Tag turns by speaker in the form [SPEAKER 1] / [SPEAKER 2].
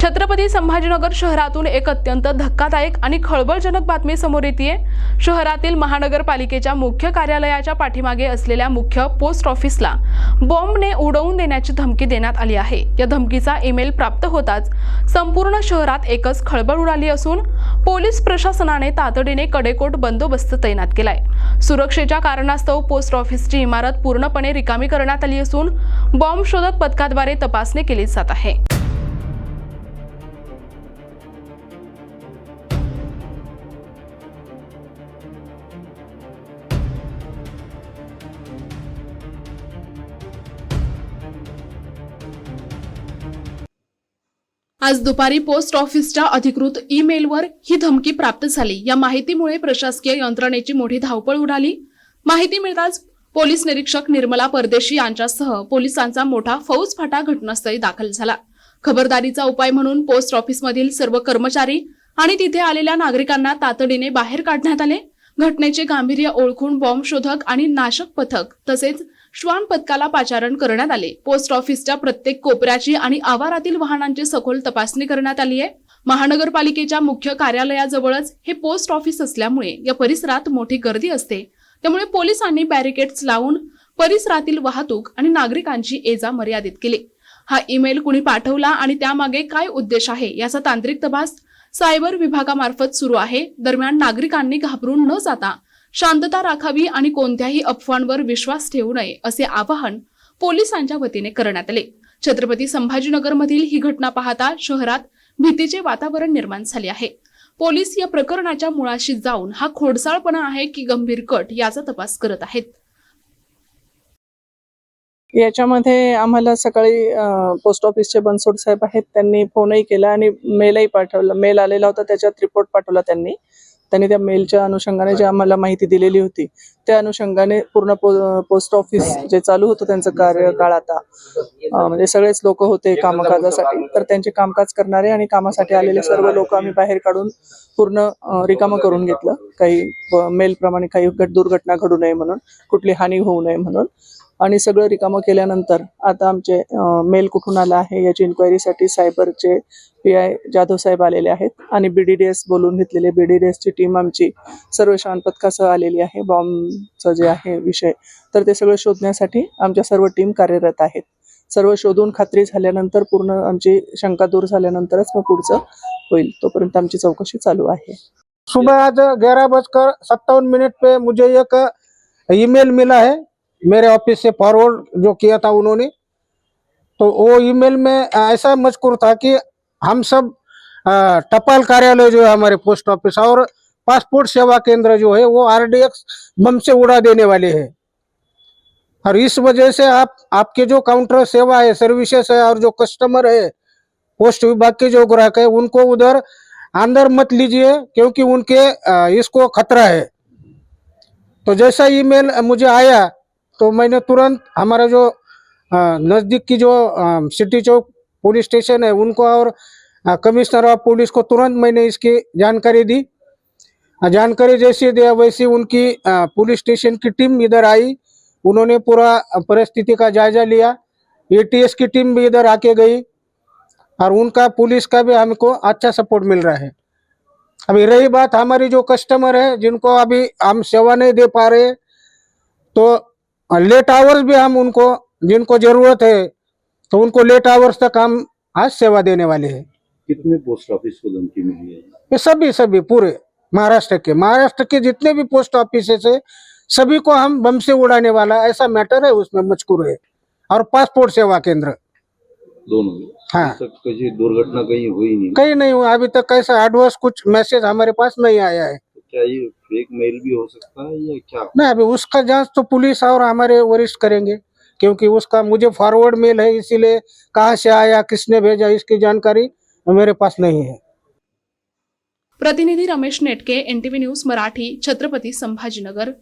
[SPEAKER 1] छत्रपती संभाजीनगर शहरातून एक अत्यंत धक्कादायक आणि खळबळजनक बातमी समोर येते। शहरातील महानगरपालिकेच्या मुख्य कार्यालयाच्या पाठीमागे असलेल्या मुख्य पोस्ट ऑफिसला बॉम्बने उडवून देण्याची धमकी देण्यात आली आहे। या धमकीचा ईमेल प्राप्त होताच संपूर्ण शहरात एकच खळबळ उडाली असून पोलीस प्रशासनाने तातडीने कडेकोट बंदोबस्त तैनात केलाय। सुरक्षेच्या कारणास्तव पोस्ट ऑफिसची इमारत पूर्णपणे रिकामी करण्यात आली असून बॉम्ब शोधक पथकाद्वारे तपासणी केली जात आहे। आज दुपारी पोस्ट ऑफिसच्या अधिकृत ईमेलवर ही धमकी प्राप्त झाली। या माहितीमुळे प्रशासकीय यंत्रणेची मोठी धावपळ उडाली। माहिती मिळताच पोलीस निरीक्षक निर्मला परदेशी यांच्यासह पोलिसांचा मोठा फौजफाटा घटनास्थळी दाखल झाला। खबरदारीचा उपाय म्हणून पोस्ट ऑफिसमधील सर्व कर्मचारी आणि तिथे आलेल्या नागरिकांना तातडीने बाहेर काढण्यात आले। घटनेचे गांभीर्य ओळखून बॉम्ब शोधक आणि नाशक पथक तसेच श्वान पथकाला पाचारण करण्यात आले। पोस्ट ऑफिसच्या प्रत्येक कोपऱ्याची आणि आवारातील वाहनांची सखोल तपासणी करण्यात आली आहे। महानगरपालिकेच्या मुख्य कार्यालयाजवळच हे पोस्ट ऑफिस असल्यामुळे या परिसरात मोठी गर्दी असते। त्यामुळे पोलिसांनी बॅरिकेड्स लावून परिसरातील वाहतूक आणि नागरिकांची ये-जा मर्यादित केली। हा ईमेल कुणी पाठवला आणि त्यामागे काय उद्देश आहे याचा तांत्रिक तपास सायबर विभागामार्फत सुरू आहे। दरम्यान नागरिकांनी घाबरून न जाता शांतता राखावी आणि कोणत्याही अफवांवर विश्वास ठेवू नये असे आवाहन पोलिसांच्या वतीने करण्यात आले। छत्रपती संभाजीनगरमधील ही घटना पाहता शहरात भीतीचे वातावरण निर्माण झाले आहे। पोलीस या प्रकरणाच्या मुळाशी जाऊन हा खोडसाळपणा आहे की गंभीर कट याचा तपास करत आहेत।
[SPEAKER 2] याच्यामध्ये आम्हाला सकाळी पोस्ट ऑफिसचे बनसोड साहेब आहेत, त्यांनी फोनही केला आणि मेलही पाठवला। मेल आलेला होता, त्याच्यात रिपोर्ट पाठवला त्यांनी त्या मेलच्या अनुषंगाने जे आम्हाला माहिती दिलेली होती त्या अनुषंगाने पूर्ण पोस्ट ऑफिस जे चालू होतं त्यांचं कार्यकाळ आता म्हणजे सगळेच लोक होते कामकाजासाठी, तर त्यांचे कामकाज करणारे आणि कामासाठी आलेले सर्व लोक आम्ही बाहेर काढून पूर्ण रिकामं करून घेतलं। काही मेल प्रमाणे काही दुर्घटना घडू नये म्हणून, कुठली हानी होऊ नये म्हणून, आणि सगळं रिकामं केल्यानंतर आता आमचे मेल कुठून आला आहे याची इन्क्वायरीसाठी सायबरचे PI जाधव साहेब आलेले आहेत आणि BDDS बोलून घेतलेले BDDS ची टीम आमची सर्व श्वान पथकासह आलेली आहे। बॉम्बचं जे आहे विषय तर ते सगळं शोधण्यासाठी आमच्या सर्व टीम कार्यरत आहेत। सर्व शोधून खात्री झाल्यानंतर पूर्ण आमची शंका दूर झाल्यानंतरच मग पुढचं होईल, तोपर्यंत आमची चौकशी चालू आहे।
[SPEAKER 3] सुबह आज 11:57 पे मुझे एक ईमेल मिला है मेरे ऑफिस से फॉरवर्ड जो किया था उन्होंने। तो वो ईमेल में ऐसा मजकूर था कि हम सब टपाल कार्यालय जो है हमारे पोस्ट ऑफिस और पासपोर्ट सेवा केंद्र जो है वो RDX बम से उड़ा देने वाले हैं, और इस वजह से आपके जो काउंटर सेवा है, सर्विसेज है और जो कस्टमर है पोस्ट विभाग के जो ग्राहक है उनको उधर अंदर मत लीजिए क्योंकि उनके इसको खतरा है। तो जैसा ईमेल मुझे आया तो मैंने तुरंत हमारा जो नज़दीक की जो सिटी चौक पुलिस स्टेशन है उनको और कमिश्नर ऑफ पुलिस को तुरंत मैंने इसकी जानकारी दी। जानकारी जैसी दिया वैसी उनकी पुलिस स्टेशन की टीम इधर आई, उन्होंने पूरा परिस्थिति का जायजा लिया। ATS की टीम भी इधर आके गई और उनका पुलिस का भी हमको अच्छा सपोर्ट मिल रहा है। अभी रही बात हमारी जो कस्टमर है जिनको अभी हम सेवा नहीं दे पा रहे, तो लेट आवर्स भी हम उनको जिनको जरूरत है तो उनको लेट आवर्स तक हम आज सेवा देने वाले हैं।
[SPEAKER 4] कितने पोस्ट ऑफिस को धमकी मिली है?
[SPEAKER 3] ये सभी पूरे महाराष्ट्र के जितने भी पोस्ट ऑफिस है सभी को हम बम से उड़ाने वाला ऐसा मैटर है, उसमें मजकूर है। और पासपोर्ट सेवा केंद्र
[SPEAKER 4] दोनों।
[SPEAKER 3] हाँ,
[SPEAKER 4] कहीं दुर्घटना कहीं हुई नहीं?
[SPEAKER 3] कहीं नहीं हुआ अभी तक, ऐसा एडवर्स कुछ मैसेज हमारे पास नहीं आया है।
[SPEAKER 4] तो क्या ये फेक मेल भी हो सकता है या क्या?
[SPEAKER 3] नहीं, अभी उसका जांच तो पुलिस और हमारे वरिष्ठ करेंगे, क्योंकि उसका मुझे फॉरवर्ड मेल है, इसीलिए कहाँ से आया, किसने भेजा, इसकी जानकारी मेरे पास नहीं है।
[SPEAKER 1] प्रतिनिधी रमेश नेटके, NTV न्यूज मराठी, छत्रपती संभाजीनगर।